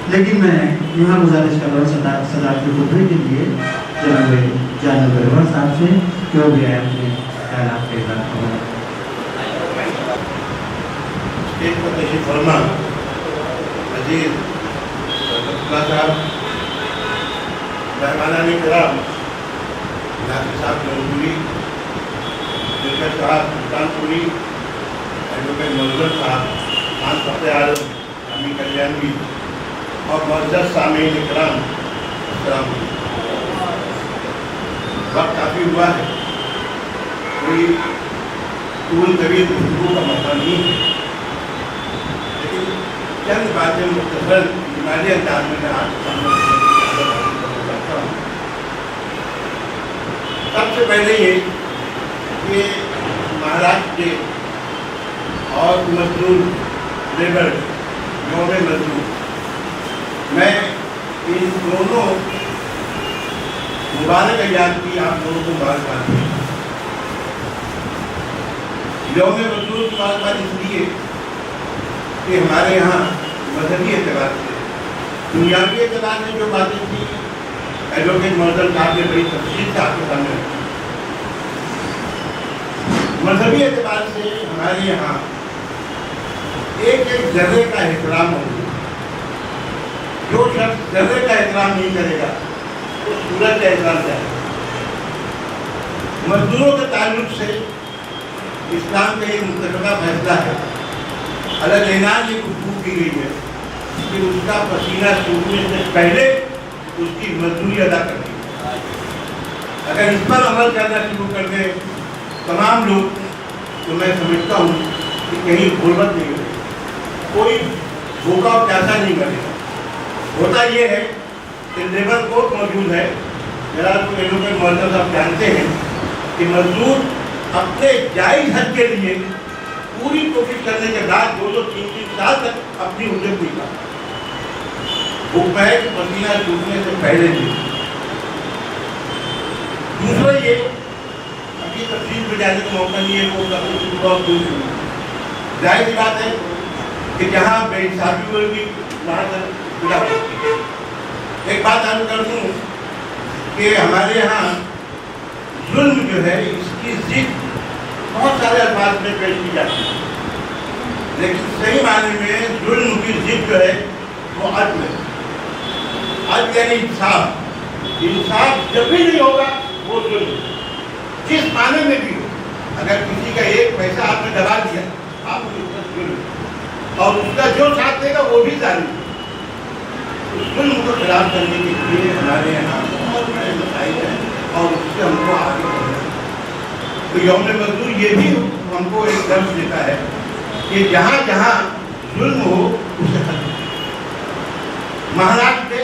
لیکن میں یہاں گزارش کر رہا ہوں صدارت خطبے کے لیے جناب جانب گرور صاحب سے کہ وہ بھی اپنے خیالات کے اظہار کریں۔ اسٹیج پر تشریف فرما عزیز اللہ صاحب، مہمانان کرام، ناصر صاحب نورپوری، دلکش صاحب سلطان پوری، ایڈوکیٹ مظفر صاحب، خان فخر عالم، امی کلیانوی اور معزز سامعین کرام، السلام علیکم۔ وقت کافی ہوا ہے، کوئی طول طویل گفتگو کا موقع نہیں ہے، لیکن چند باتیں مختصر اجمالی انداز میں آپ کے سامنے کرتا ہوں۔ سب سے پہلے یہ کہ مہاراشٹر کے اور مزدور لیبر یوم مزدور، میں ان دونوں مبارک ایام کی آپ لوگوں کو مبارکباد دی۔ یوم مزدور کی مبارکباد اس لیے کہ ہمارے یہاں مذہبی اعتبار سے، دنیاوی اعتبار سے جو باتیں تھیں ایڈوکیٹ معظم صاحب نے بڑی تفصیل سے آپ کے سامنے رکھی۔ مذہبی اعتبار سے ہمارے یہاں ایک ایک ذرے کا احترام ہوگا۔ جو شخص ذرے کا احترام نہیں کرے گا تو سورج کا احترام کرے گا۔ مزدوروں کے تعلق سے اسلام کا یہ متفقہ فیصلہ ہے، العنان یہ گفتگو کی گئی ہے کہ اس کا پسینہ چھوٹنے سے پہلے اس کی مزدوری ادا کرنی ہے۔ اگر اس پر عمل کرنا شروع کر دیں تمام لوگ تو میں سمجھتا ہوں کہ کہیں غربت نہیں ہوگی، کوئی بھوکا اور پیاسا نہیں کرے گا۔ ہوتا یہ ہے کہ لیبر کوڈ موجود ہے، جناب ایڈوکیٹ معظم صاحب جانتے ہیں کہ مزدور اپنے جائز حق کے لیے پوری کوشش کرنے کے بعد 2-3 سال تک اپنی اجرت نہیں پاتا۔ حکم پسینہ چھوٹنے سے پہلے بھی۔ دوسرا یہ ابھی تفصیل میں جانے کا موقع نہیں ہے، وہ بہت دور سے ظاہر سی بات ہے کہ جہاں بے انصافی ہوگی وہاں تک کھلا ہوگی۔ ایک بات عرض کر دوں کہ ہمارے یہاں ظلم جو ہے اس کی ضد بہت سارے الفاظ میں پیش کی جاتی ہے، لیکن صحیح معنی میں ظلم کی ضد جو ہے وہ عدل ہے۔ عدل یعنی انصاف۔ انصاف جب بھی نہیں ہوگا وہ ظلم، جس معنی میں بھی ہو۔ اگر کسی کا ایک پیسہ آپ نے دبا دیا آپ کو اس کا ظلم، اور اس کا جو ساتھ دے گا وہ بھی ظالم ہے۔ اس ظلم کو خلاف کرنے کے لیے ہمارے یہاں بہت بڑے مسائل ہیں اور اس سے ہم کو آگے بڑھنا ہے۔ تو یوم مزدور یہ بھی ہم کو ایک درس دیتا ہے کہ جہاں جہاں ظلم ہو اسے ختم۔ مہاراشٹر کے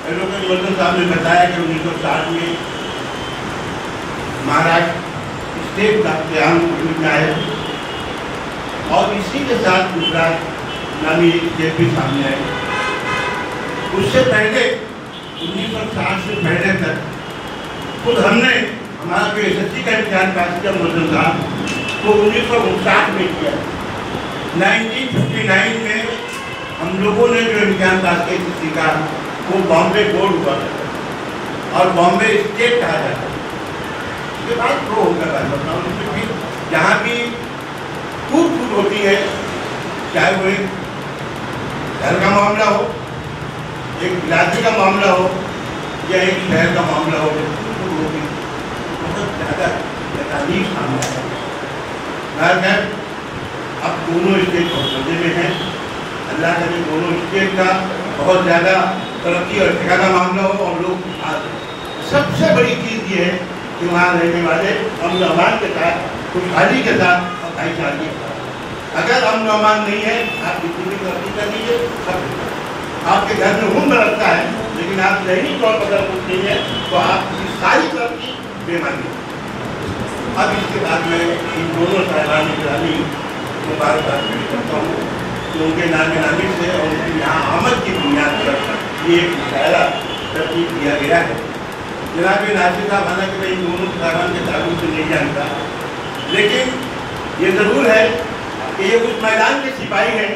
ایڈوکیٹ معظم صاحب نے بتایا کہ 1960 میں مہاراشٹر اسٹیٹ کا قیام وجود میں آیا اور اسی کے ساتھ گجرات نامی ایک اسٹیٹ بھی سامنے آئے۔ اس سے پہلے 1960 سے پہلے تک خود ہم نے ہمارا جو SSC کا امتحان پاس کیا معظم صاحب تو 1959 میں کیا۔ 1959 میں ہم لوگوں نے جو امتحان پاس کیا SSC کا وہ بامبے بورڈ ہوا تھا اور بامبے اسٹیٹ کہا جاتا ہے۔ اس کے بعد وہ ہوگا بات اس میں بھی جہاں بھی کود کود ہوتی ہے، چاہے وہ ایک گھر کا معاملہ ہو، ایک علاقے کا معاملہ ہو یا ایک شہر کا معاملہ ہو، بہت زیادہ تکالیف سامنے آیا ہے۔ اب دونوں اسٹیٹ بہت مزے میں ہیں، اللہ کرے دونوں اسٹیٹ کا بہت زیادہ ترقی اور ارتقا کا معاملہ ہو اور لوگ سب سے بڑی چیز یہ ہے کہ وہاں رہنے والے امن و امان کے ساتھ، خوشحالی کے ساتھ اور بھائی چارگی کے ساتھ۔ اگر امن و امان نہیں ہے آپ کسی بھی ترقی کر لیجیے، سب آپ کے گھر میں خون برستا ہے لیکن آپ ذہنی طور پر اگر کچھ نہیں ہے تو آپ کی ساری ترقی بے معنی ہے۔ اب اس کے بعد میں ان دونوں صاحبان گرامی مبارکباد پیش کرتا ہوں کہ ان کے نام نامی سے اور ان کی یہاں آمد کی بنیاد پر یہ ایک مشاعرہ ترتیب کیا گیا ہے۔ جناب ناصر صاحب، حالانکہ میں ان دونوں صاحبان کے تعلق سے نہیں جانتا، لیکن یہ ضرور ہے کہ یہ اس میدان کے سپاہی ہیں